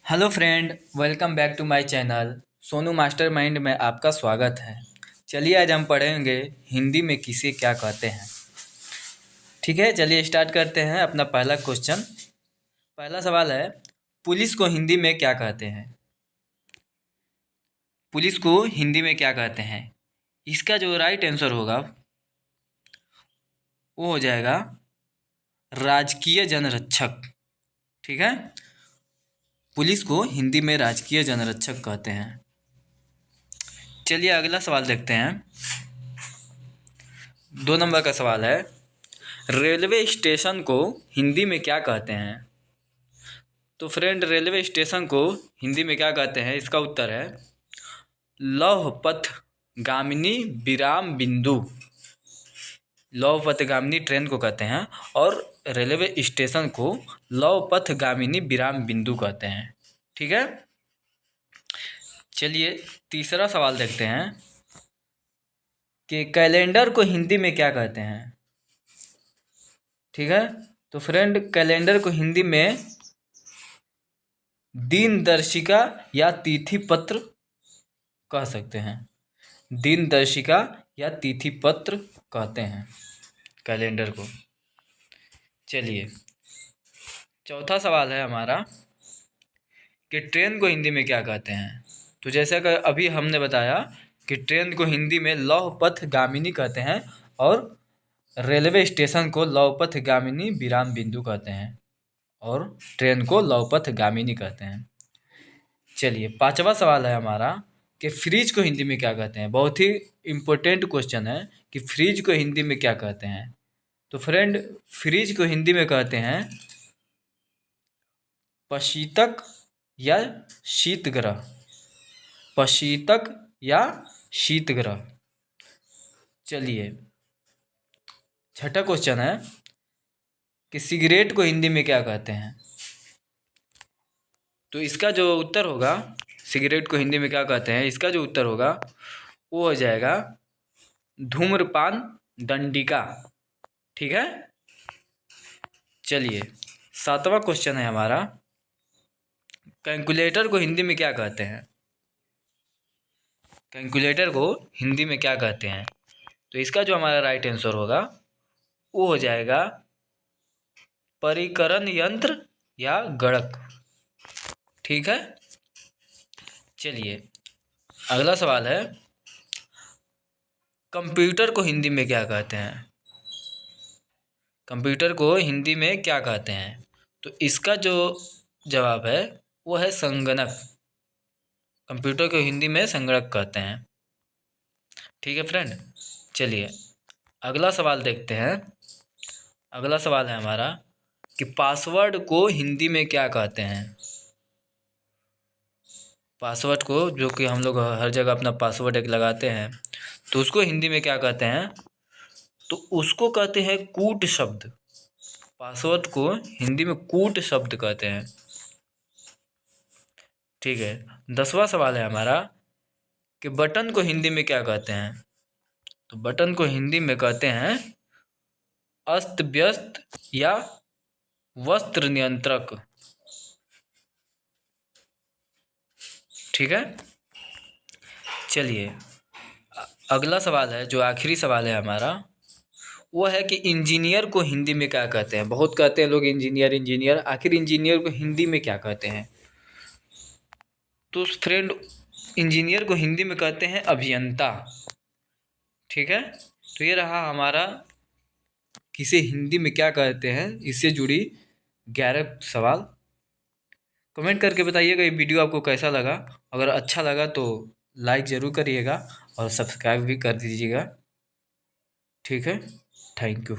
Hello friend, welcome back to my channel. Sonu mastermind में आपका स्वागत है। चलिए आज हम पढ़ेंगे हिंदी में किसे क्या कहते हैं। ठीक है, चलिए स्टार्ट करते हैं अपना पहला क्वेश्चन। पहला सवाल है, पुलिस को हिंदी में क्या कहते हैं? पुलिस को हिंदी में क्या कहते हैं? इसका जो राइट आंसर होगा वो हो जाएगा राजकीय जनरक्षक। ठीक है, पुलिस को हिंदी में राजकीय जनरक्षक कहते हैं। चलिए अगला सवाल देखते हैं। 2 नंबर का सवाल है, रेलवे स्टेशन को हिंदी में क्या कहते हैं? तो फ्रेंड, रेलवे स्टेशन को हिंदी में क्या कहते हैं? इसका उत्तर है लौह पथ गामिनी विराम बिंदु। लौह पथ गामिनी ट्रेन को कहते हैं और रेलवे स्टेशन को लौह पथ गामिनी विराम बिंदु कहते हैं। ठीक है, चलिए तीसरा सवाल देखते हैं कि कैलेंडर को हिंदी में क्या कहते हैं। ठीक है, तो फ्रेंड, कैलेंडर को हिंदी में दिनदर्शिका या तिथि पत्र कह सकते हैं। दिनदर्शिका या तिथि पत्र कहते हैं कैलेंडर को। चलिए चौथा सवाल है हमारा कि ट्रेन को हिंदी में क्या कहते हैं। तो जैसा कि अभी हमने बताया कि ट्रेन को हिंदी में लौह पथ गामिनी कहते हैं और रेलवे स्टेशन को लौह पथ गामिनी विराम बिंदु कहते हैं और ट्रेन को लौह पथ गामिनी कहते हैं। चलिए पांचवा सवाल है हमारा कि फ्रिज को हिंदी में क्या कहते हैं। बहुत ही इम्पोर्टेंट क्वेश्चन है कि फ्रिज को हिंदी में क्या कहते हैं। तो फ्रेंड, फ्रिज को हिंदी में कहते हैं पशीतक या शीतगृह। पशीतक या शीतगृह। चलिए छठा क्वेश्चन है कि सिगरेट को हिंदी में क्या कहते हैं। तो इसका जो उत्तर होगा, सिगरेट को हिंदी में क्या कहते हैं, इसका जो उत्तर होगा वो हो जाएगा धूम्रपान दंडिका। ठीक है, चलिए सातवां क्वेश्चन है हमारा, कैलकुलेटर को हिंदी में क्या कहते हैं। कैलकुलेटर को हिंदी में क्या कहते हैं? तो इसका जो हमारा राइट आंसर होगा वो हो जाएगा परिकरण यंत्र या गणक। ठीक है, चलिए अगला सवाल है, कंप्यूटर को हिंदी में क्या कहते हैं। कंप्यूटर को हिंदी में क्या कहते हैं? तो इसका जो जवाब है वो है संगणक। कंप्यूटर को हिंदी में संगणक कहते हैं। ठीक है फ्रेंड, चलिए अगला सवाल देखते हैं। अगला सवाल है हमारा कि पासवर्ड को हिंदी में क्या कहते हैं। पासवर्ड को, जो कि हम लोग हर जगह अपना पासवर्ड एक लगाते हैं, तो उसको हिंदी में क्या कहते हैं? तो उसको कहते हैं कूट शब्द। पासवर्ड को हिंदी में कूट शब्द कहते हैं। ठीक है, 10वां सवाल है हमारा कि बटन को हिंदी में क्या कहते हैं। तो बटन को हिंदी में कहते हैं अस्त व्यस्त या वस्त्र नियंत्रक। ठीक है, चलिए अगला सवाल है, जो आखिरी सवाल है हमारा, वो है कि इंजीनियर को हिंदी में क्या कहते हैं। बहुत कहते हैं लोग इंजीनियर इंजीनियर, आखिर इंजीनियर को हिंदी में क्या कहते हैं? तो फ्रेंड, इंजीनियर को हिंदी में कहते हैं अभियंता। ठीक है, तो ये रहा हमारा किसे हिंदी में क्या कहते हैं इससे जुड़ी 11 सवाल। कमेंट करके बताइएगा ये वीडियो आपको कैसा लगा। अगर अच्छा लगा तो लाइक ज़रूर करिएगा और सब्सक्राइब भी कर दीजिएगा। ठीक है, थैंक यू।